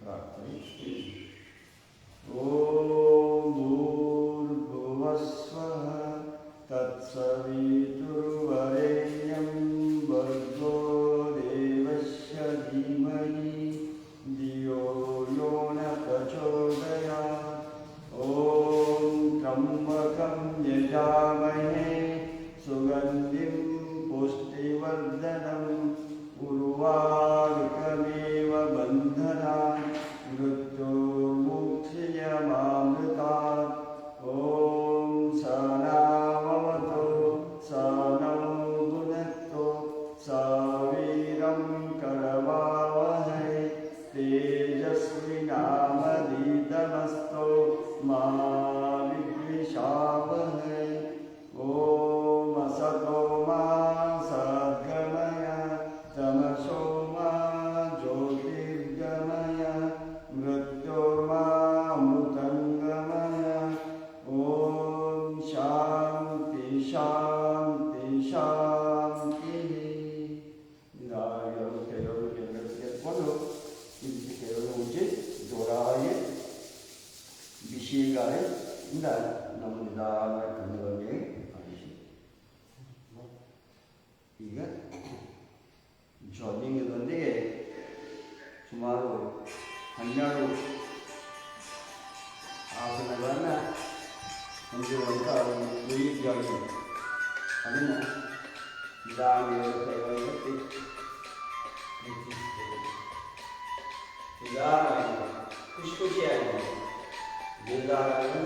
ಪ್ರಾರ್ಥನೆ. ಓಂ ಭೂರ್ಭುವಸ್ವಃ ತತ್ಸವಿತುರ್ವರೆಣ್ಯಂ ಭರ್ಗೋ ದೇವಸ್ಯ ಧೀಮಹಿ ಧಿಯೋ ಯೋ ನ ಪ್ರಚೋದಯಾತ್. ಓಂ ತ್ರ್ಯಂಬಕಂ ಯಜಾಮಹೇ ಸುಗಂಧಿಂ ಪುಷ್ಟಿವರ್ಧನಂ ಉರ್ವಾರುಕಮೇವ ಬಂಧನಾನ್ ಮೃತ್ಯುರ್ಮುಕ್ಷಯಮಾಮೃತಾತ್. ಓಂ ಸಹನಾವವತು ಸಹನೌ ಭುನಕ್ತು ಸವೀರಂ ಕರವಾವಹೈ ತೇಜಸ್ವಿನಾಮಧೀತಮಸ್ತು ಮಾ ವಿದ್ವಿಷಾವಹೈ. ಓಂ ಅಸತೋ ಮಾ ಸದ್ಗಮಯ ತಮಸೋ ಮಾ ಜ್ಯೋತಿರ್ಗಮಯ ಮೃತ್ಯೋರ್ಮಾ ಅಮೃತಂಗಮಯ. ಓಂ ಶಾಂತಿ ಶಾಂತಿ ಶಾಂತಿ. ಎಲ್ಲರೂ ಕೆಲವರು ಎತ್ಕೊಂಡು ಇದಕ್ಕೆ ಕೆಲವರು ಮುಂಚೆ ಜೋರಾಗಿ ಬಿಸಿ ಗಾಳಿಯಿಂದ ನಮ್ಮ ನಿಧಾನ ಕಣ್ಣುಗಳಿಗೆ ಅನಿಸಿ. ಈಗ ಜಾಗಿಂಗ್ನೊಂದಿಗೆ ಸುಮಾರು 12 ಆಸನಗಳನ್ನು ಹೊಂದಿರುವಂಥ ಒಂದು ಫ್ರೀ ಜಾಗಿಂಗ್. ಅದನ್ನು ನಿಧಾನವಾಗಿ ಕೈಗೊಳ್ಳಿ ನಿಧಾನವಾಗಿ ಖುಷಿ ಖುಷಿಯಾಗಿ ನಿಧಾನವಾಗಿ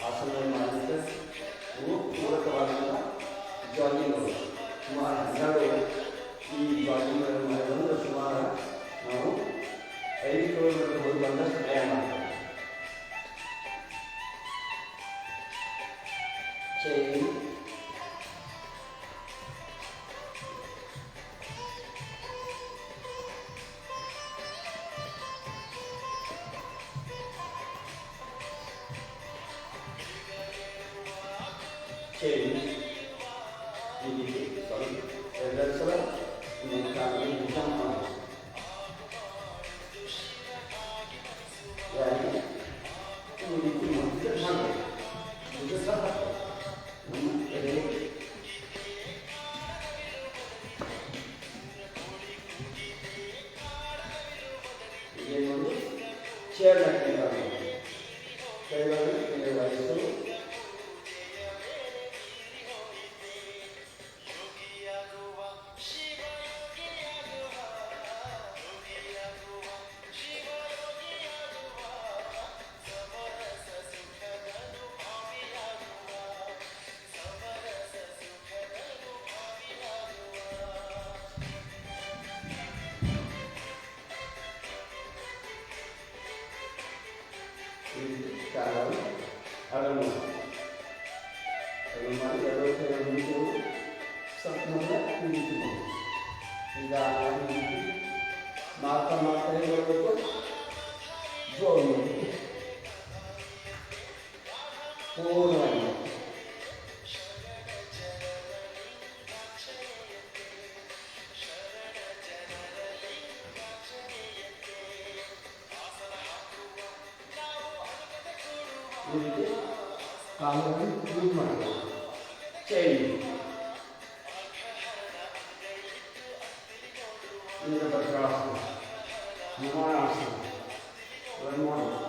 ಆಸನವನ್ನು ಮಾಡಿದ ಪೂರಕವಾದಂಥ ಜಾಗಿಂಗ್ಗಳು ಸುಮಾರು 12 ಈ ಜಾಗಿಂಗ್ಗಳನ್ನು ಮಾಡಿದಂದ್ರೆ ಸುಮಾರು ನಾವು 5 ಕಿಲೋಮೀಟರ್ ಹೋಗಿ ಬಂದಷ್ಟು ಪ್ರಯಾಣ ಮಾಡ್ತೇವೆ. ಚೈನ್ ಚೈನ್ ಈ ರೀತಿ ಸ್ವಲ್ಪ 2 ಸಲ ಜಂಪ್ ಮಾಡಿ ಈ ರೀತಿ ಮಾಡಿದ್ರೆ ಮಾಡಬೇಕು. ಇದು ಸಹ ನಮ್ಮ ಎದೆಗೆ ಇದೇನೊಂದು ಚೇರ್ ಕೈಗಳನ್ನು ನಿರ್ವಹಿಸಲು ಕಾಲನ್ನು ಅಗಲು ಮಾಡಿ 2 ಕೈ ಮುಂದೆ ಸಂಪೂರ್ಣ ನಿಂತು ಮಾಡಿ. ಈಗ ಮಾಡ್ತಾ ಮಾಡ್ತಾ ಹೇಳಬೇಕು ಜೋರು ಮಾಡಿ ಪೂರ್ಣವಾಗಿ ಈ ರೀತಿ ಕಾಲನ್ನು ಯೂಸ್ ಮಾಡಬೇಕು. ಚೈನ್ ಭದ್ರಾಸನ ವಿಮಾನಾಸನ ಇವನ್ನು ಮಾಡಬೇಕು.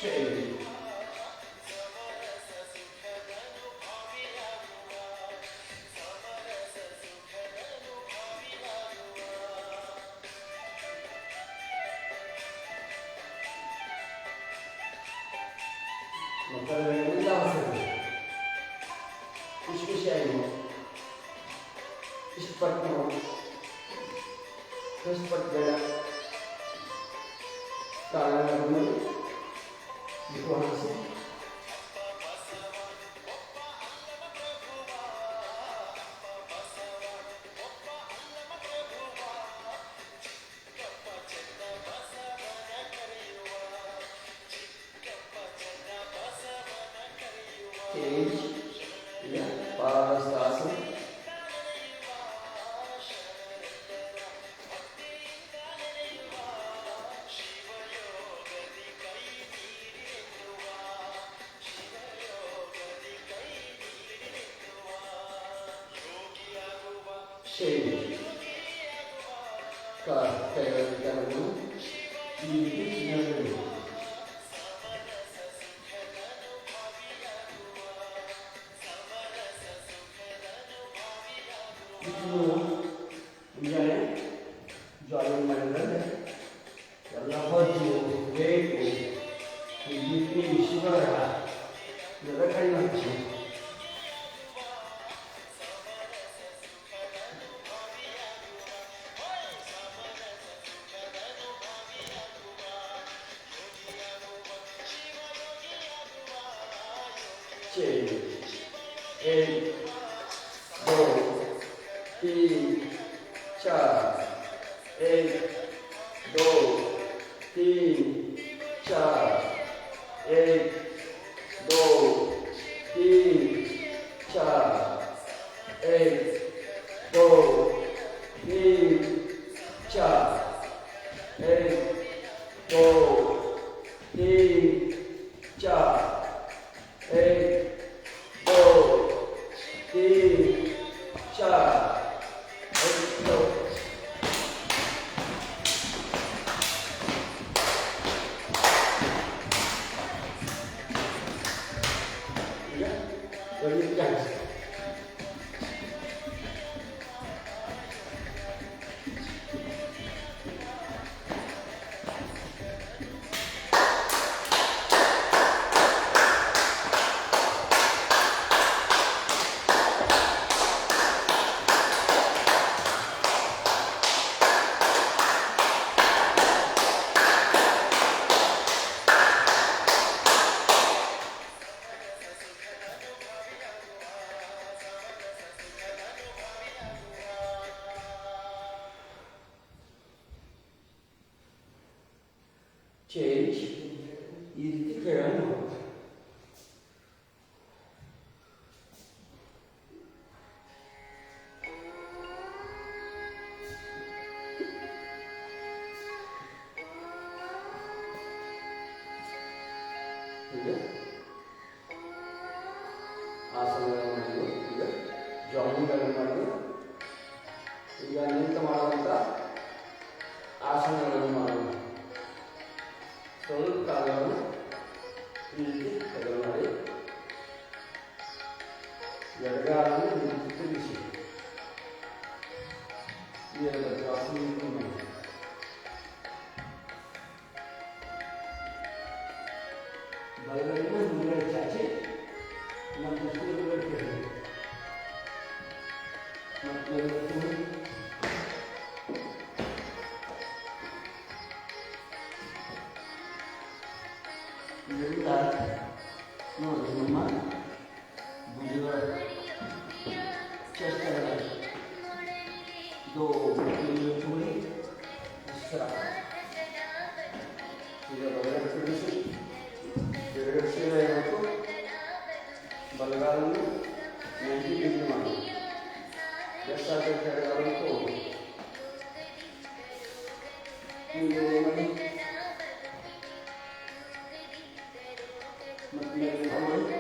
ಚೈನ್ ಮಕ್ಕಳೆಲ್ಲ ಖುಷಿ ಖುಷಿಯಾಗಿ ಇಷ್ಟಪಟ್ಟು ಇಷ್ಟಪಟ್ಟು ಬೇಡ ಕಾಲವನ್ನು ವಿಶ್ವಾಸ Change. Carregando. E never. ಮುಂಜಾನೆ ಜಾಗಿಂಗ್ ಮಾಡಿದ್ರೆ ಎಲ್ಲ ಹೊತ್ತು ಬೇಕು ಬಿ ಪಿ ಶುಗರ್ ಎಲ್ಲ ಕಡಿಮೆ ಆಗ್ತದೆ. एक दो तीन चार एक दो तीन चार एक दो तीन चार एक दो तीन चार एक दो तीन चार एक दो तीन चार एक दो change ಈ ರೀತಿ ಕೈಗಳನ್ನು ಹೋಗುತ್ತೆ. ಈಗ ಆಸನಗಳನ್ನು ಮಾಡಿದ್ರು, ಈಗ ಜಾಗಿಂಗ್ಗಳನ್ನು ಮಾಡಿದ್ರು, ಈಗ ನಿಂತು ಮಾಡುವಂಥ ಆಸನಗಳನ್ನು ಮಾಡೋದು. ಸ್ವಲ್ಪ ಕಾಲವನ್ನು ಈ ರೀತಿ ಕದಲು ಮಾಡಿ ಎಡಗಾಲನ್ನು ಈ ರೀತಿ ತಿರುಗಿಸಿ ಎರಡು ಆಸನ ಮಾಡಿ ಬಲಗೈಯನ್ನು ಮುಂದೆ ಚಾಚಿ ನಮ್ಮ ಕೂದಲು ಕೆಳಗೆ ಮತ್ತೆ ಇದರಿಂದ ನೋಡಿ ನಮ್ಮ ಭುಜಗಳ ಚೆಸ್ಟ್ दो चूड़ी इस तरह ಈಗ ಬಲಗೈ ತಿರುಗಿಸಿ ಎರಡು ಸೀರೆ ಇರಬೇಕು. ಬಲಗಾಲನ್ನು 90 ಡಿಗ್ರಿ ಮಾಡಿ ಎಷ್ಟಾಗುತ್ತೆ ಎಡಗಾಲಕ್ಕೂ ಹೀಗೆ ಮಾಡಿ ಮತ್ತೆ ಮೇಲೆ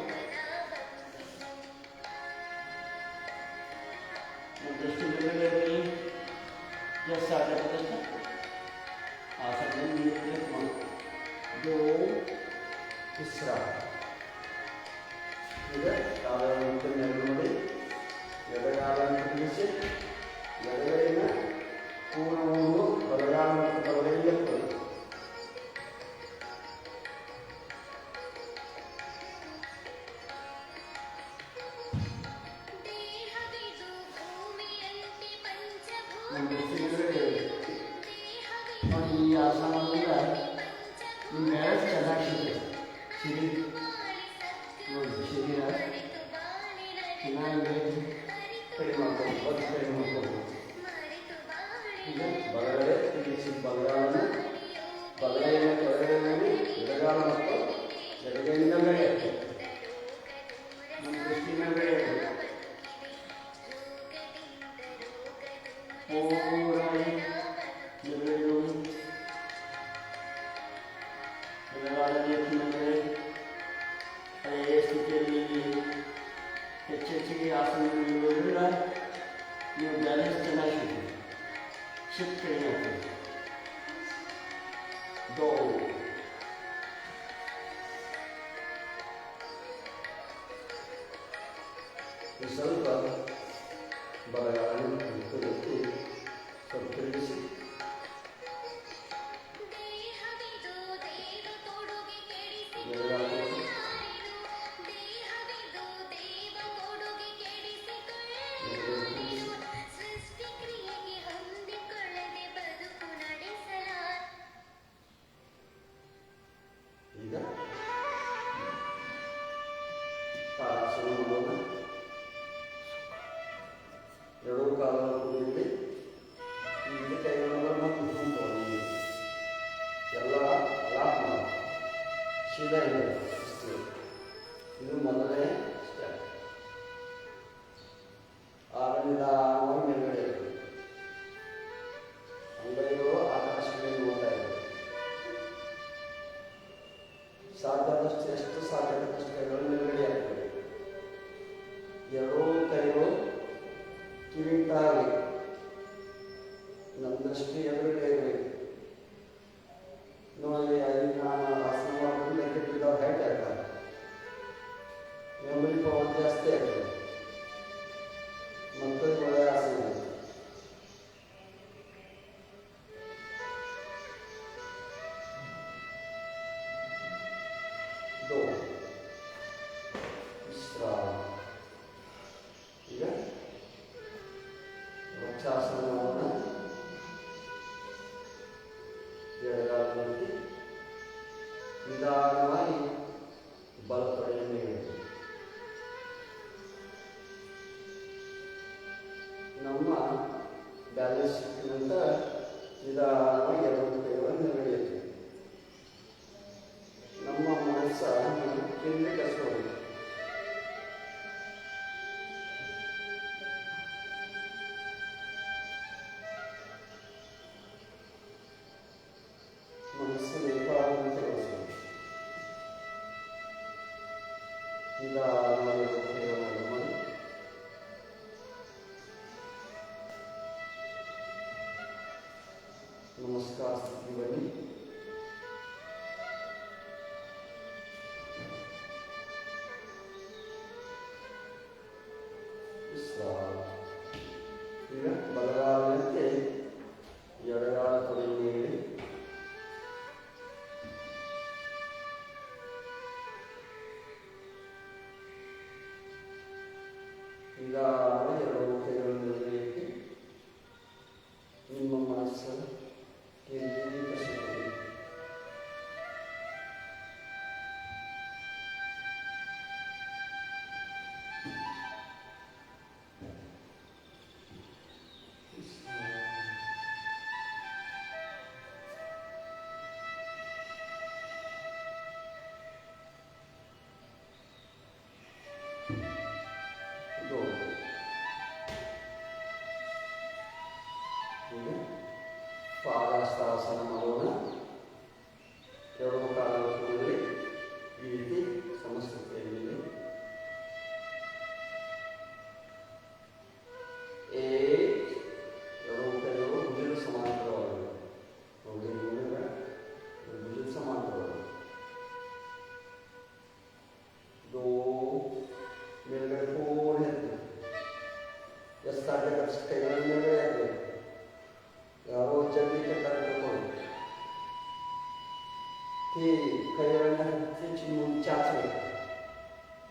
दृष्टि लेवल जैसे आ जाता है आसन में दो तीसरा इधर काला मुक्त नेलुमडी ಎಡಗಾಲನ್ನು ತಿರುಗಿಸಿ ಎಡಗೈನ ಪೂರ್ಣವನ್ನು ಬಲಗಾಲ ಮತ್ತು ಬಲಗೈಗೆ ಎತ್ತಬೇಕು. ಈ ಆಸನದಿಂದ ನಿಮ್ಮೆಲ್ಲ ಚೆನ್ನಾಗಿದೆ. ಶರೀರ ಚೆನ್ನಾಗಿ ಕಡಿಮೆ ಮಾಡ್ಕೊಂಡು ಕಡಿಮೆ ಮಾಡ್ಕೊಂಡು ಈಗ ಬಲಗಡೆ ತಿರುಗಿಸಿ ಬಲಗಾಲನ್ನು ಬಲಗೈನ ಕೆಳಗಡೆ ನೋಡಿ ಎಡಗಾಲ ಮತ್ತು ಎಡಗೈಯಿಂದ ಮೇಲೆ ಎತ್ತಬೇಕು. ನಮ್ಮ ದೃಷ್ಟಿನ ಮೇಲೆ ಪೂರ್ಣವಾಗಿ ಎದುರು ಎಡಗಾಲಲ್ಲಿ ಮೇಲೆ ಹಳೆಯ ಸ್ಥಿತಿಯಲ್ಲಿ ಹೆಚ್ಚೆಚ್ಚಿಗೆ ಆಸನಗಳಿರುವುದರಿಂದ ನೀವು ಬ್ಯಾಲೆನ್ಸ್ ಚಿಕ್ಕಣಿ ದೋ ಸ್ವಲ್ಪ ಬಲಗಾಲನ್ನು ಹಿಡಿದು ಸ್ವಲ್ಪ ತಿರುಗಿಸಿ ಈಗ ತಾರಾಸನ ಮಾಡೋಣ. ಎರಡೂ ಕಾಲನ್ನು ಕೂಡಿಸಿ ಈಗ ಕೈಗಳನ್ನು ಮತ್ತು ಎಲ್ಲ ಲಾಕ್ ಮಾಡಿ ಸೀದಾ ಇದೆ. ಇದು ಮೊದಲನೇ ಸ್ಟೆಪ್. ನಿಧಾನವಾಗಿ ಮೇಲ್ಗಡೆ ಅಂಗೈಗಳು ಆಕಾಶಕ್ಕೆ ನೋಡ್ತಾ ಇದೆ. ಸಾಧ್ಯದಷ್ಟು ಎಷ್ಟು ಸಾಧ್ಯದಷ್ಟು ಕೈಗಳು ಮೇಲ್ಗಡೆ ಆಗ್ತವೆ. ಎರಡೂ ಕೈಗಳು ಕಿವಿತಾಗಲಿ ನಮ್ಮ ದೃಷ್ಟಿ ಎದುರುಗಡೆ ಇರಬೇಕು. ನೋಡಿ ಅಲ್ಲಿ ನಾನು ಆಸನ ಮಾಡಿಕೊಂಡು ಲೆಕ್ಕಿಟ್ಟಿದ್ದವ್ರು ಹೈಟ್ ಆಗ್ತಾರೆ. ಮೆಮೊರಿ ಪವರ್ ಜಾಸ್ತಿ ಆಗ್ತದೆ. ಮಕ್ಕಳಿಗೆ ಒಳ್ಳೆಯ ಆಸನ ಇದೆ. ದೋ ವಿಶ್ರಾಮ. ಈಗ ವಕ್ಷಾಸನವನ್ನು ಎಡಗಾಲದಲ್ಲಿ ನಿಧಾನವಾಗಿ ಬಲತೊಡೆಯನ್ನು ಇಡಬೇಕು. ನಮ್ಮ ಬ್ಯಾಲೆನ್ಸ್ ಸಿಕ್ಕ ನಂತರ ನಿಧಾನವಾಗಿ ಎರಡು ಕೈಗಳನ್ನು ನಡೆಯುತ್ತೆ. ನಮ್ಮ ಮನಸ್ಸನ್ನು ಕೇಂದ್ರೀಕರಿಸಬಹುದು. ಮನಸ್ಸನ್ನು ಏಕಾಗ್ರತೆಗೊಳಿಸಬಹುದು. ನಿಧಾನವಾಗಿ ಎರಡು ಕೈಗಳನ್ನು ಮಾಡಿ ನಮಸ್ಕಾರ ಸ್ಥಿತಿ ಬನ್ನಿ. ಈಗ ಬಲಗಾಲಕ್ಕೆ ಎಡಗಾಲ ತೊಡೆಯನ್ನು ನೀಡಿ ನಿಧಾನವಾಗಿ ಎರಡು ಕೈಗಳನ್ನು ಇಟ್ಟು ನಿಮ್ಮ ಮನಸ್ಸನ್ನು ಕೇಂದ್ರೀಕರಿಸಿಕೊಳ್ಳಿ. ಪಾದಾಸ್ತಾಸನ ಮಾಡೋಣ. ಎರಡು ಕಾಲದಲ್ಲಿ ಈ ರೀತಿ ಸಮಸ್ಥಿತಿಯಲ್ಲಿ ಎರಡು ಕೈಗಳು ಭುಜದ ಸಮಾಂತರವಾಗಬೇಕು. ಭುಜದ ಸಮಾಂತರವಾಗಬೇಕು. ದೋ ಮೇಲ್ಗಡೆ ಪೂರ್ಣ ಇರ್ತದೆ. ಎಷ್ಟಾಗಬೇಕು ಅಷ್ಟು ಕೈಗಳ ಮೇಲ್ಗಡೆ ಆಗಬೇಕು. ಯಾರೋ ಜಗ್ಗಿಗೆ ಕರೆದುಕೊಂಡು ಕೈಗಳನ್ನು ಹೆಚ್ಚು ಮುಂಚಾಚಬೇಕು.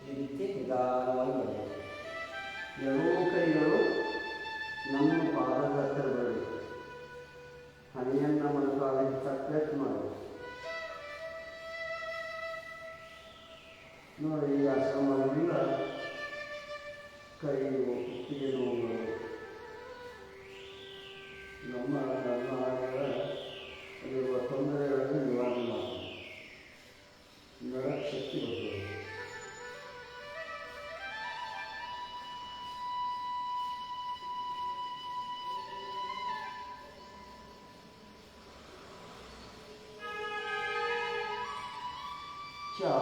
ಈ ರೀತಿ ನಿಧಾನವಾಗಿ ಬರಬೇಕು. ಎರಡೂ ಕೈಗಳು ನಮ್ಮ ಪಾದದ ಹತ್ತಿರ ಬರಬೇಕು. ಹನಿಯನ್ನು ಮನಸ್ಸಾಗಿ ಸಪ್ರೇಟ್ ಮಾಡಬೇಕು. ನೋಡಿ ಈ ಆಶ್ರಮದಿಂದ ಕೈ ಕುತ್ತಿಗೆ ನೋವು ನಮ್ಮ ಅಲ್ಲಿರುವ ತೊಂದರೆಗಳನ್ನು ನಿವಾರಣೆ ಮಾಡಿ ನರಕ್ಕೆ ಶಕ್ತಿ ಬರ್ತದೆ. ಚಾ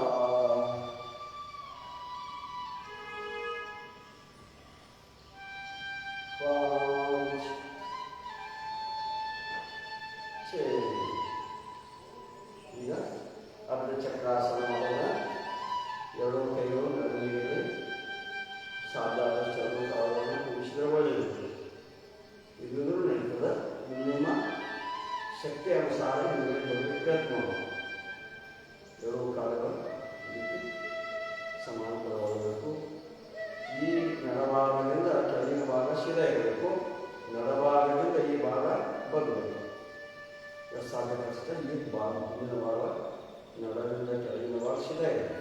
ಸರಿ. ಈಗ ಅರ್ಧ ಚಕ್ರಾಸನ ಮಾಡೋಣ. ಎರಡೂ ಕೈಗಳು ನಡುವೆ ಸಾಧ್ಯಾದಷ್ಟು ಎರಡು ಕಾಲುಗಳನ್ನು ಕೂಡಿಸಿದ್ರೆ ಒಳ್ಳೆಯದು. ಇದೂ ನಡೀತದೆ. ನಿಮ್ಮ ಶಕ್ತಿ ಅನುಸಾರ ನಿಮಗೆ ಬರಲಿಕ್ಕೆ ಪ್ರಯತ್ನ ಮಾಡೋದು. ಎರಡೂ ಕಾಲುಗಳು ಸಮಾಂತರವಾಗಬೇಕು. ಈ ನಡಭಾಗದಿಂದ ಕೆಳಗಿನ ಭಾಗ ಸೀದಾ ಇರಬೇಕು. ನಡಭಾಗದಿಂದ ಈ ಭಾಗ ಬರಬೇಕು. ಎಷ್ಟು ಸಾಧ್ಯ ಕಷ್ಟ ಈ ಭಾಗ ಮುಂದಿನ ಭಾಗ ನಡದಿಂದ ಕೆಳಗಿನ ಭಾಗ ಸೀದಾ ಇರಬೇಕು.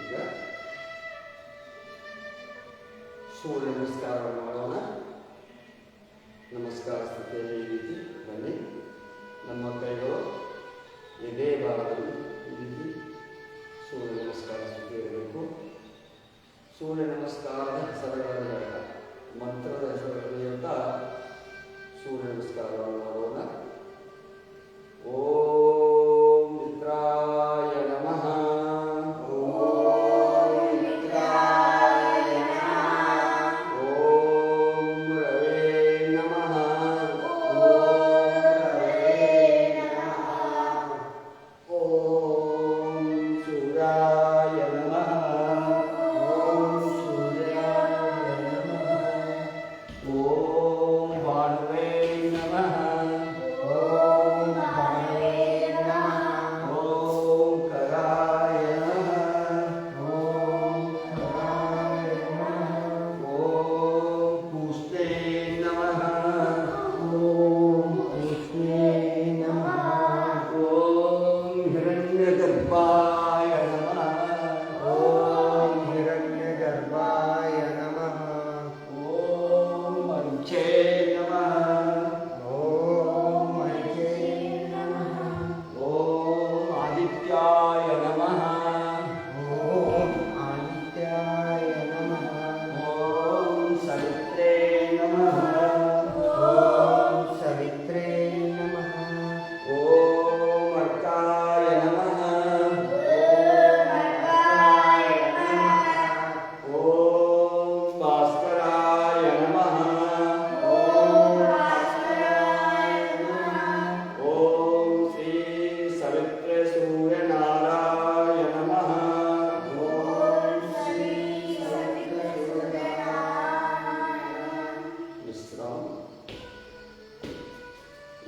ಈಗ ಸೂರ್ಯ ನಮಸ್ಕಾರ ಮಾಡೋಣ. ನಮಸ್ಕಾರ ಸ್ಥಿತಿಯಲ್ಲಿ ಈ ರೀತಿ ಬನ್ನಿ. ನಮ್ಮ ಕೈಗಳು ಇದೇ ಭಾಗದಲ್ಲಿ ಈ ರೀತಿ ಸೂರ್ಯ ನಮಸ್ಕಾರ ಸ್ಥಿತಿ ಇರಬೇಕು. ಸೂರ್ಯ ನಮಸ್ಕಾರದ ಹೆಸರುಗಳನ್ನು ಹೇಳ್ತಾ ಮಂತ್ರದ ಹೆಸರುಗಳನ್ನು ಹೇಳ್ತಾ ಸೂರ್ಯ ನಮಸ್ಕಾರವನ್ನು ಮಾಡೋಣ. ಓಂ ಮಿತ್ರಾಯ ನಮಃ.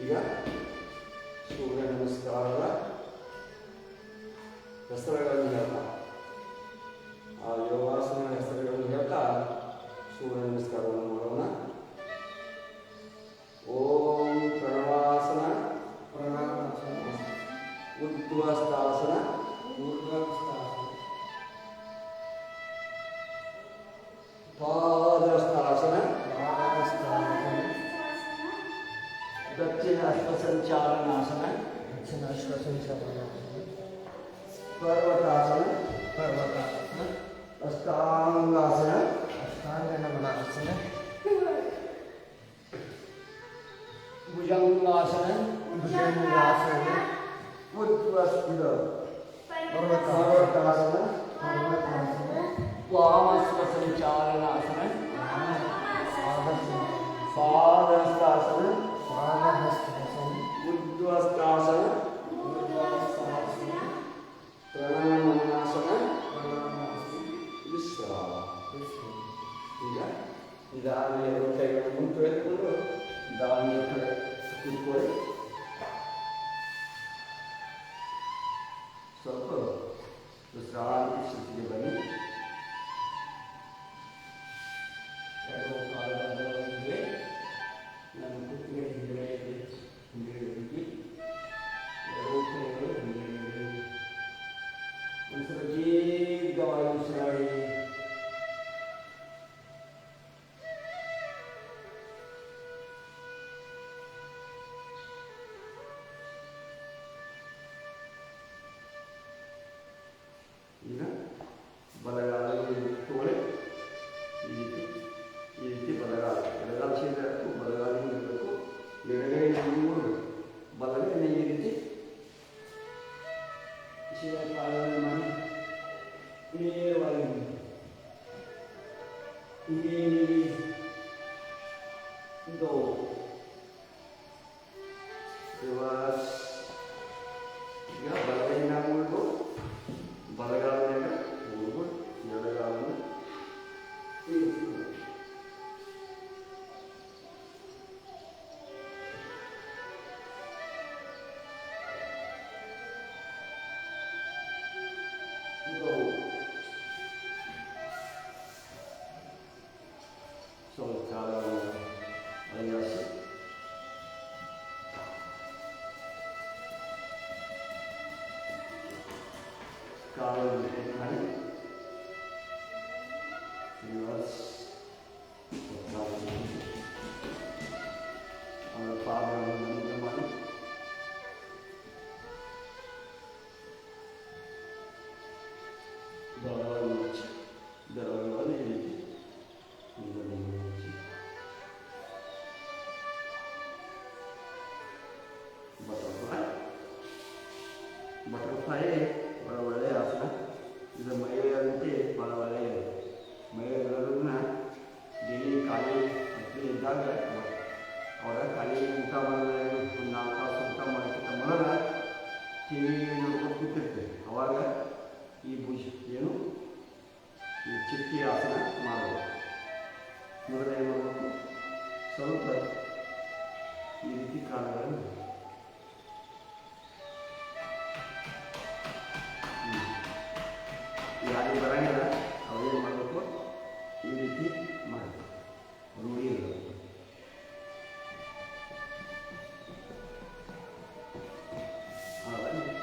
ಈಗ ಸೂರ್ಯ ನಮಸ್ಕಾರದ ಹೆಸರುಗಳನ್ನು ಹೇಳ್ತಾ ಆ ಯೋಗಾಸನ ಹೆಸರುಗಳನ್ನು ಹೇಳ್ತಾ ಸೂರ್ಯ ನಮಸ್ಕಾರವನ್ನು ಮಾಡೋಣ. ಓಂ ಪ್ರಣವಾಸನ, ಉದ್ವಸ್ತಾಸನ, ಪಾದಸ್ಥಾಸನ, ದಕ್ಷಿಣ ಅಶ್ವಸಂಚಾಲನಾಸನ, ಪರ್ವತಾಸನ, ಅಷ್ಟಾಂಗಾಸನ, ಭುಜಂಗಾಸನ, ಪರ್ವತಾಸನ, ವಾಮಸ್ವಸಂಚಾಲನಾಸನ, ಪಾದಸ್ಥಾಸನ, ಉದ್ವಸ್ತಾಸನ, ಪ್ರಣಾಮಾಸನ, ವಿಶ್ರಾಮ. ಈಗ ನಿಧಾನ ಕೈಗಳನ್ನು ಮುಂದೆ ಎತ್ಕೊಂಡು ದಾಳಿಯ ಕಡೆ ಕೂತ್ಕೊಳ್ಳಿ. ಸ್ವಲ್ಪ ವಿಶ್ರಾಂತಿ ಸ್ಥಿತಿಗೆ ಬನ್ನಿ. ಎರಡು ಕಾಲದಲ್ಲಿ ನನ್ನ ಕುತ್ತಿಗೆ ಹಿಂದೆ ಹಿಂದೆ ಎರಡು ಕೈಗಳು ಹಿಂದೆ ಬಲಗಾಲದಲ್ಲಿ ಇಟ್ಕೊಳ್ಳಿ. ಈ ರೀತಿ ಬಲಗಾಲ ಎಡಗಾಲ ಸೀದಾ ಇರಬೇಕು, ಬಲಗಾಲ ಇರಬೇಕು, ಎಡಗೈನ ಮೂಡಬೇಕು, ಬಲಗೈನ ಈ ರೀತಿ ಸೀದಾ ಕಾಲನ್ನು ಮಾಡಿ ನೇರವಾಗಿ ಇದು ರಿವರ್ಸ್. ಈಗ ಬಲಗೈನ ಮೂಡಬೇಕು, ಬಲಗಾಲದಿಂದ ಮೂಡಬೇಕು, ಎಡಗಾಲನ್ನು ಸ್ವಲ್ಪ ಕಾಲವನ್ನು ಅಲಂಕರಿಸಿ ಕಾಲನ್ನು ಮಾಡಿ ರಿವರ್ಸ್ ಪಾದವನ್ನು ಮುಂದೆ ಮಾಡಿ ಬೆರಳನ್ನು ಮುಚ್ಚಿ ಬೆರಳುಗಳನ್ನು ಈ ರೀತಿ ಮುಂದೆ ಮುಚ್ಚಿ ಬಟರ್ಫ್ಲೈ ಬಹಳ ಒಳ್ಳೆಯ ಆಸನ. ಇದು ಮಹಿಳೆಯರಂತೆ ಭಾಳ ಒಳ್ಳೆಯದು. ಮಹಿಳೆಯರನ್ನ ಡೈಲಿ ಖಾಲಿ ಹತ್ತಿರ ಇದ್ದಾಗ ಅವರ ಖಾಲಿ ಊಟ ಮಾಡಿದ್ರೆ ಒಂದು 4 ತಾಸು ಊಟ ಮಾಡೋಕ್ಕಿಂತ ಮೊದಲ ಟಿವಿ ನೋಡ್ಕೊಂಡು ಕೂತಿರ್ತೀವಿ. ಅವಾಗ ಈ ಏನು ಈ ಚಿಟ್ಟಿ ಆಸನ ಮಾಡಬೇಕು. ಮೊದಲ ಏನು ಮಾಡಬೇಕು, ಸ್ವಲ್ಪ ಈ ರೀತಿ ಕಾಲುಗಳನ್ನು ಯಾರಿಗೆ ಬರೋಂಗಿಲ್ಲ ಅವೇನು ಮಾಡಬೇಕು, ಈ ರೀತಿ ಮಾಡಬೇಕು, ರೂಢಿ ಇರಬೇಕು.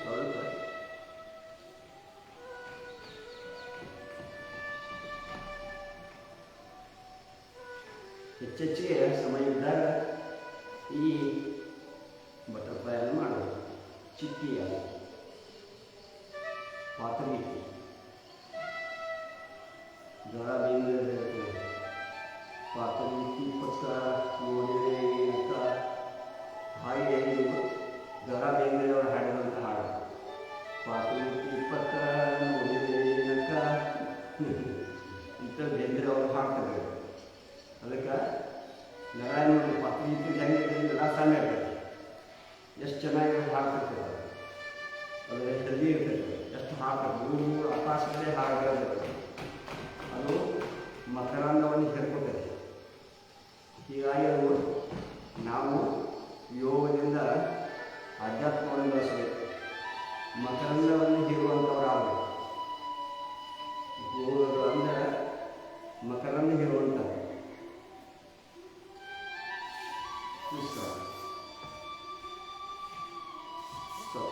ಸ್ವಲ್ಪ ಹೆಚ್ಚೆಚ್ಚಿಗೆ ಸಮಯ ಇದ್ದಾಗ ಈ ಬಟರ್ಫ್ಲೈಯನ್ನು ಮಾಡಬೇಕು. ಚಿಟ್ಟಿಯ ಪಾತ್ರಗೀತಿ ಜ್ವರ ಬೇಂದ್ರೆ ಪಾತ್ರಗೀತಿ ಪಕ್ಕ ನೋಡಿದೆ ಅಂತ ಹಾಗೆ ನೀವು ಜ್ವರ ಬೇಂದ್ರೆಯವರು ಹಾಡಿದಂಥ ಹಾಡು. ಪಾತ್ರಗೀತಿ ಪಕ್ಕ ನೋಡಿದೆ ಅಂತ ಇಂಥ ಬೇಂದ್ರೆ ಅವರು ಹಾಡ್ತಾರೆ. ಅದಕ್ಕೆ ನರ ನೋಡಿ ಪಾತ್ರಗೀತಿ ಹೆಂಗೆ ನರ ಸಣ್ಣ ಇರ್ತದೆ, ಎಷ್ಟು ಚೆನ್ನಾಗಿ ಹಾಡ್ತಿರ್ತದೆ, ಅದು ಎಷ್ಟು ಹೆಲ್ದಿ ಇರ್ತದೆ, ಎಷ್ಟು ಹಾಡ್ತಾರೆ, 3 ಆಕಾಶದಲ್ಲೇ ಹಾಡಿರ್ತದೆ. ಅದು ಮಕರಂದವನ್ನು ಸೇರ್ಕೊಳ್ತದೆ. ಹೀಗಾಗಿ ಅದು ನಾವು ಯೋಗದಿಂದ ಆಧ್ಯಾತ್ಮವನ್ನು ಬೆಳೆಸಬೇಕು, ಮಕರಂದವನ್ನು ಹೀರುವಂಥವರಾಗಬೇಕು. ಯೋಗಗಳು ಅಂದರೆ ಮಕರಂದ ಹೀರುವಂಥ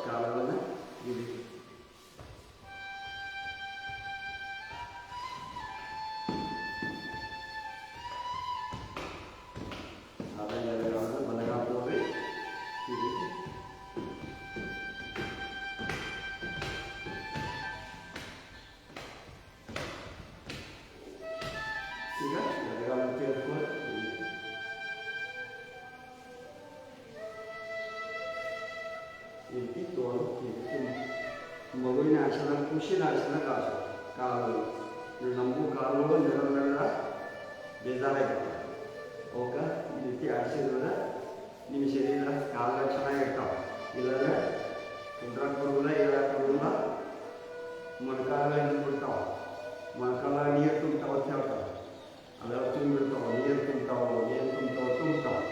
ಕಾಲವನ್ನು ಈ ರೀತಿ ಬಲಗಾಲದವರೇ ಈ ರೀತಿ ಈಗ ಎಡಗಾಲ ಸೇರಿಸ್ಕೊಂಡು ಈ ರೀತಿ ತೋಳು ಮಗುವಿನ ಆಸನ, ಖುಷಿನ ಆಸನ ಕಾಲಗಳು. ನಮಗೂ ಕಾಲುಗಳು ನೆರವೇರ ಬೇಜಾರಾಗಿರ್ತವೆ. ಅವಕ್ಕೆ ಈ ರೀತಿ ಆಡಿಸಿದ್ರೆ ನಿಮ್ಮ ಶರೀರ ಕಾಲ ಚೆನ್ನಾಗಿರ್ತಾವೆ. ಇಲ್ಲಾಂದ್ರೆ ಕುಂದ್ರಕ್ಕೆ ಬರೋದಿಲ್ಲ, ಹೇಳಕ್ಕೆ ಬರೋದಿಲ್ಲ, ಮೊಣಕಾಲ ಬಿಡ್ತಾವೆ, ಮೊಣಕಾಲ ನೀರು ತುಂಬ್ತಾವೆ ಅಂತ ಹೇಳ್ತಾರೆ. ಅದೆಲ್ಲ ತುಂಬಿಡ್ತಾವೆ, ನೀರು ತುಂಬ್ತಾವೆ.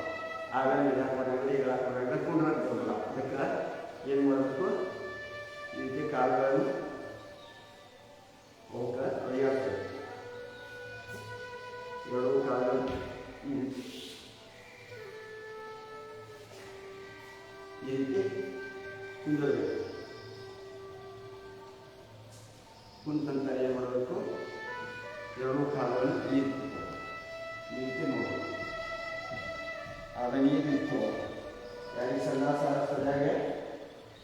ಆಗ ಹೇಳಕ್ಕೆ ಬರೋದಿಲ್ಲ, ಹೇಳಕ್ಕೆ ಬರೋದಿಲ್ಲ, ಕುಂದ್ರಕ್ಕೆ ಬರೋದಿಲ್ಲ. ಅದಕ್ಕೆ ಏನು ಮಾಡಬೇಕು, ಈ ರೀತಿ ಕಾಲುಗಳನ್ನು ಅವಕ್ಕೆ ಅಳಿಯಾಗ್ತದೆ. ಎರಡು ಕಾಲುಗಳು ಈ ರೀತಿ ಕುಂದರಬೇಕು. ಕುಂತಂತ ಏನು ಮಾಡಬೇಕು, ಎರಡು ಕಾಲುಗಳನ್ನು ಈ ರೀತಿ ನೋಡಬೇಕು. ಆಗ ನೀರು ನಿಂತು ಯಾರಿಗೆ ಸಂದಾಸ ಸರಿಯಾಗಿ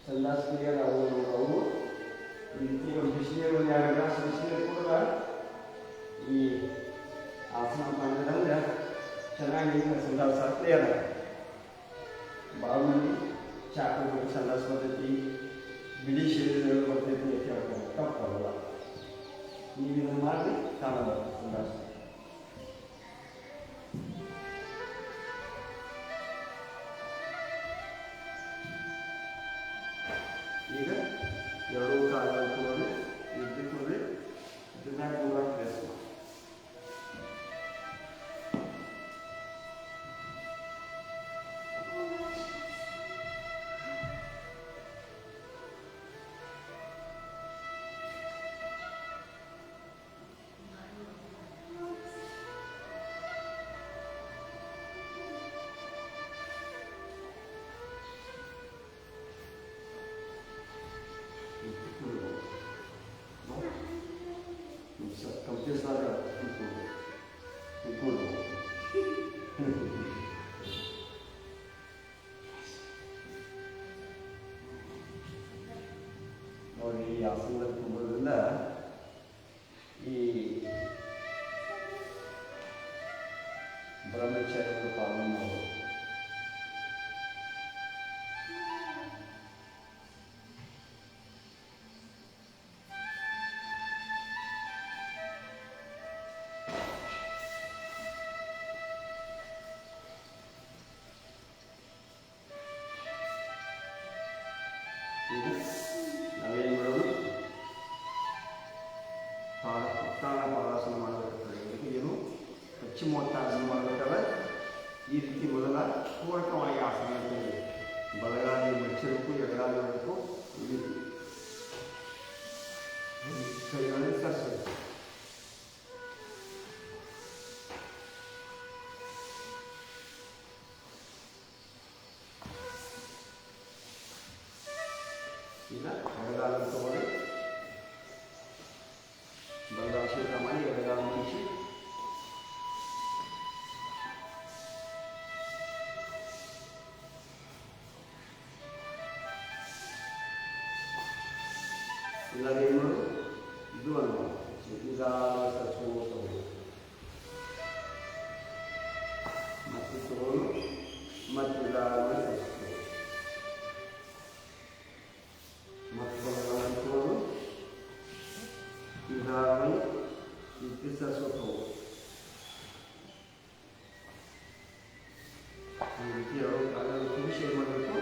ಸಂದಾಸ ಕ್ಲಿಯರ್ ಅವು ಈ ರೀತಿ ಒಂದು ಬಿಸಿನೀರು, ಒಂದು 2 ಗ್ಲಾಸ್ ಬಿಸಿನೀರು ಕೂಡ ಏನ ಭಾಳ ಮಂದಿ ಚಾಕು ಬಿಟ್ಟು ಸಂಡಾಸ್ ಬರ್ತೈತಿ, ಬಿಳಿ ಶರೀರಗಳು ಬರ್ತೈತಿ ಅಂತ ಹೇಳ್ತಾರೆ. ತಪ್ಪಲ್ಲ. ನೀವು ಇದನ್ನು ಮಾಡಿ ಕಾಣಲ್ಲ ಸಂಡಾಸ್. ಈಗ ಎರಡೂ ಕಾಲುಗಳು ತಗೊಳ್ಳಿ, ಇದ್ದಕ್ಕೊಳ್ಳಿ, ಇದನ್ನ ದೂರ ಪ್ಲೇಸ್ ಮಾಡಿ. ನೋಡಿ, ಈ ಆಸನದಲ್ಲಿ ಕುಂಬೋದ್ರಿಂದ ಈ ಬ್ರಹ್ಮಚರ್ಯವನ್ನು ಪಾಲನೆ ಮಾಡೋದು. ನಾವೇನು ಮಾಡೋದು, ಪಾದಾಸನ ಮಾಡಬೇಕಾದ್ರೆ ಏನು ಪಶ್ಚಿಮೋತ್ತಾಸನ ಮಾಡಬೇಕಾದ್ರೆ ಈ ರೀತಿ ಮೊದಲ ಪೂರಕವಾಗಿ ಆಸನ ಇರ್ತದೆ. ಬಲಗಾಲಿ ಮಡಚಿರಬೇಕು, ಎಡಗಾಲಿ ಮಾಡಬೇಕು. ಈ ರೀತಿ ಕೈಗಳನ್ನು ಸರಿಸಬೇಕು. ಈಗ ಎಡಗಾಲ ತಗೊಳ್ಳಿ, ಬಲಗಾಲ ಶೀತ ಮಾಡಿ ಎಡಗಾಲ ಮುಗಿಸಿ, ಇಲ್ಲಾಗ ಏನು ಮಾಡೋದು, ಇದು ಅಲ್ವಾ ನಿಧಾನ ಸರಿಸ್ಕೊಂಡು ಮತ್ತೆ ತಗೊಳ್ಳು, ಮತ್ತೆ ನಿಧಾನ ಸರಿಸ್ಕೊಂಡು ಮತ್ತೆ ಬಲಗಾಲ ತಗೊಳ್ಳು, ನಿಧಾನ ಇಟ್ಟು ಸರಿಸ್ಕೊಂಡು ಹೋಗು. ಈ ರೀತಿ ಎರಡು ಕಾಲ ತುರಿಸಿ ಏನು ಮಾಡಬೇಕು,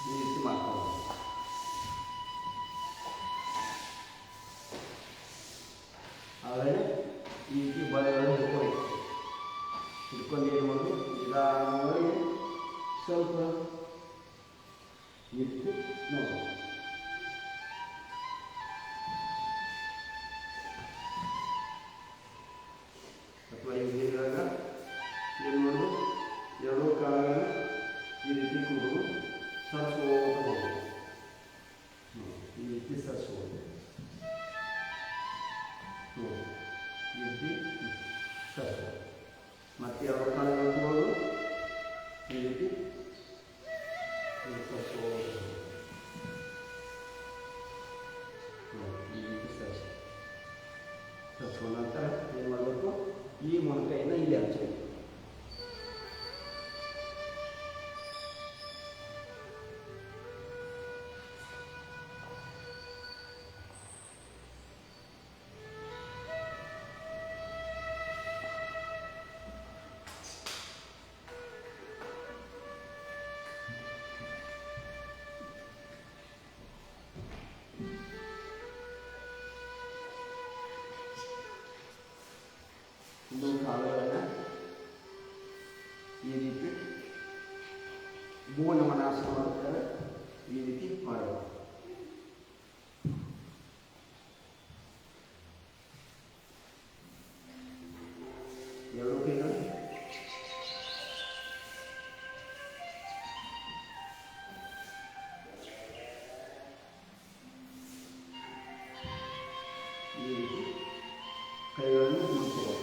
ಈ ರೀತಿ ಮಾಡ್ಕೊಂಡು ಆದರೆ ಈ ರೀತಿ ಬಲಗಳನ್ನು ಹಿಡ್ಕೊಂಡು ಏನು ಮಾಡೋದು, ನಿಧಾನವಾಗಿ ಸ್ವಲ್ಪ ಇಟ್ಟು ನೋಡು. ಅಥವಾ ಈಗ ನೀರಾಗ ಏನು ಮಾಡೋದು, ಎರಡೂ ಕಾಲಗಳನ್ನು ಈ ರೀತಿ ಕೂಡೋದು, ಸರಿಸ್ಕೊಂಡು ಹೋಗೋದು. ಈ ರೀತಿ ಸರಿಸ್ಬೋದು. ಈ ರೀತಿ ಸರಿಸ್ಬೋದು. ಮತ್ತೆ ಎರಡು ಕಾಲಗಳನ್ನು ಕೂಡೋದು, ಈ ರೀತಿ ಸರಿಸ್ಬೋದು. ಈ ರೀತಿ ಸರಿಸ್ಕೊಂಡ ನಂತರ ಏನು ಮಾಡಬೇಕು, ಈ ಮೊಣಕೈಯನ್ನು ಇಲ್ಲಿ ಹಚ್ಚಬೇಕು. ಇನ್ನೊಂದು ಕಾಲುಗಳನ್ನು ಈ ರೀತಿ ಭುವನಮನಾಸನ ಮಾಡುತ್ತಾರೆ. ಈ ರೀತಿ ಮಾಡಬೇಕು. ಎರಡು ಕೈಗಳು ಈ ರೀತಿ ಕೈಗಳನ್ನು ಮುಟ್ಕೋಬೇಕು.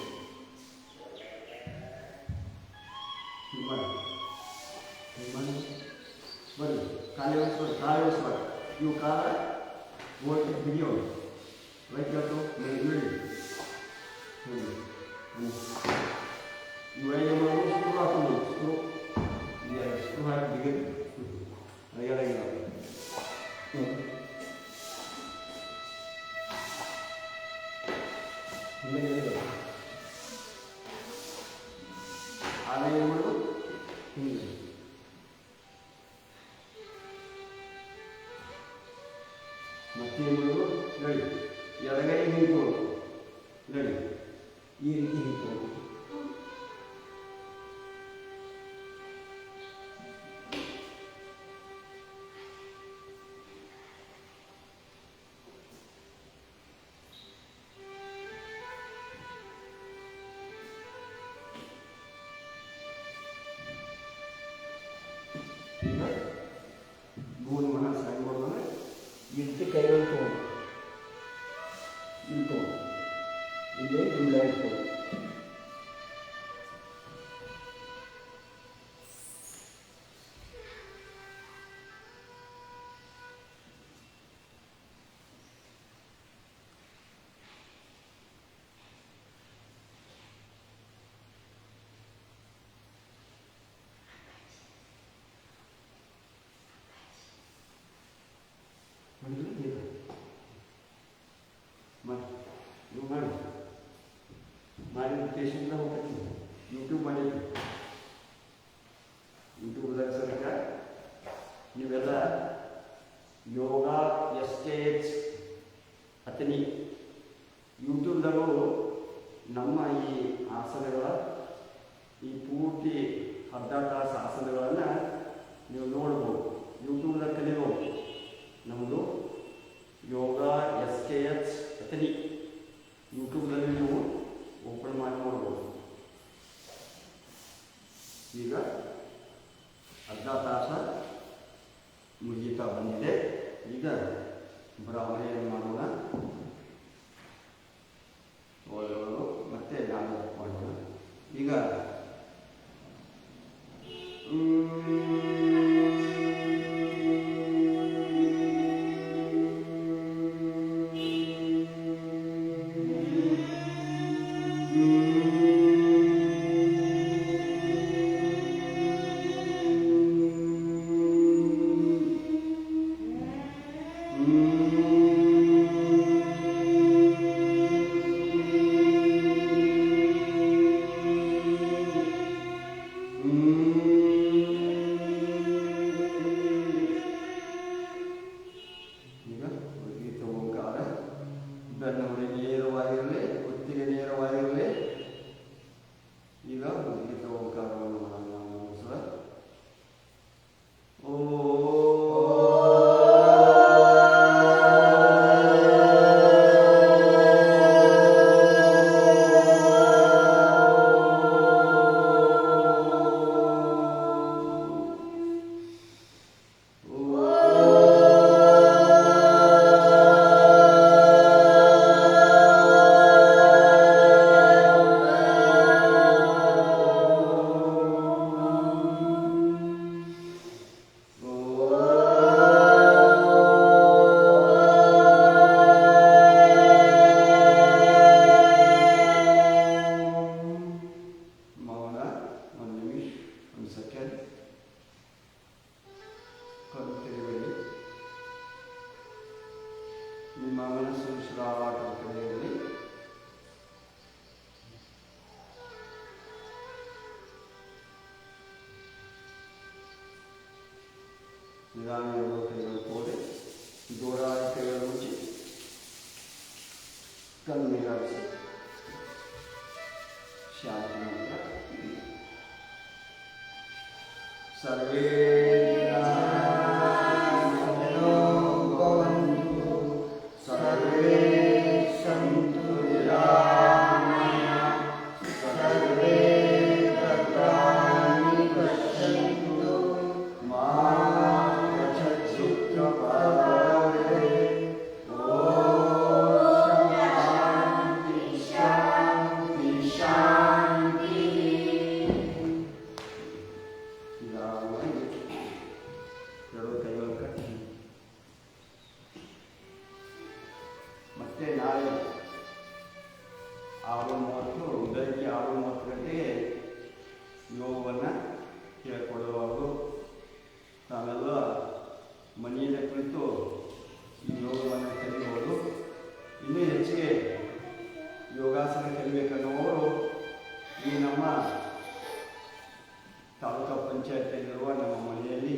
ಬರ್ರಿ, ಕಾಲು ವ್ಯವಸ್ಥೆ ಇವು ಕಾಲ ಓಟಿ ಬಿಗಿಯೋದು ರೈತ ಇಳಿ ಇವರಿಗೆ ಮಾಡೋದು ಸ್ಕ್ರೂ ಹಾಕೋದು ಸ್ಕ್ರೂ ಸ್ಕ್ರೂ ಹಾಕಿ ಬಿಗಿ ಅಯ್ಯಾಗಿಲ್ಲ ಆಮೇಲೆ ಏನು ಮಾಡೋದು ಹಿಂಗೆ ಮತ್ತೇನು ಮಾಡೋದು ನೋಡಿ ಎಡಗೈ ಹಿಂಗೆ ನೋಡಿ ಈ ರೀತಿ ಹಿಂಗೆ ಈಗ ಗೋಲ್ ಮನ ಸೈಡ್ ಮಾಡೋಣ ಇಟ್ಟು ಕೈಗಳು ತಗೊಂಡು ಇಲ್ಲಿ ತಗೊಂಡು ಇಲ್ಲೇ ತುಂಬ ಇಟ್ಕೊಂಡು ಮಾಡಿ ಪೇಷಂಟ್ನ ಹೋಗ್ತೀನಿ ಯೂಟ್ಯೂಬ್ ಮಾಡಿದ್ವಿ ಯೂಟ್ಯೂಬ್ದಾಗ ಸರ್ಕ ನೀವೆಲ್ಲ ಯೋಗ SKH ಅತನಿ ಯೂಟ್ಯೂಬ್ದಾಗೂ ನಮ್ಮ ಈ ಆಸನಗಳ ಈ ಪೂರ್ತಿ ಅರ್ಧ ತಾಸು ಆಸನಗಳನ್ನು ನೀವು ನೋಡ್ಬೋದು ಯೂಟ್ಯೂಬ್ದಾಗ ಕಲಿಬೋದು ನಮ್ಮದು ಯೋಗ SKH ಅತನಿ ಯೂಟ್ಯೂಬ್ನಲ್ಲಿ ನೀವು ಓಪನ್ ಮಾಡಿ ನೋಡ್ಬೋದು ಈಗ ಅರ್ಧ ತಾಸ ಮುಗಿತಾ ಬಂದಿದೆ ಈಗ ಬ್ರಾಹ್ಮಣಿಯನ್ನು ಮಾಡೋಣ ಓದೋದು ಮತ್ತೆ ನಾನು ಮಾಡೋಣ ಈಗ ನಿಮ್ಮ ಮನಸ್ಸು ಉಸಿರಾಟದ ಕಡೆಯಲ್ಲಿ ನಿಧಾನವಾಗಿ ಕೈಗಳು ತೋರಿ ಜೋರಾಗಿ ಕೈಗಳು ಮುಚ್ಚಿ ಕಣ್ಣೀರಾಗಿಸಿ ಶಾಂತಿ ಮಂತ್ರ ಸರ್ವೇ ಮತ್ತೆ ನಾಳೆ 6:30 ಬೆಳಗ್ಗೆ 6:30 ಗಂಟೆಗೆ ಯೋಗವನ್ನು ಹೇಳ್ಕೊಡುವವರು ತಾವೆಲ್ಲ ಮನೆಯಲ್ಲೇ ಕುಳಿತು ಈ ಯೋಗವನ್ನು ಕಲಿಯಬಹುದು. ಇನ್ನೂ ಹೆಚ್ಚಿಗೆ ಯೋಗಾಸನ ಕಲಿಬೇಕನ್ನುವವರು ಈ ನಮ್ಮ ತಾಲೂಕು ಪಂಚಾಯತಿಯಲ್ಲಿರುವ ನಮ್ಮ ಮನೆಯಲ್ಲಿ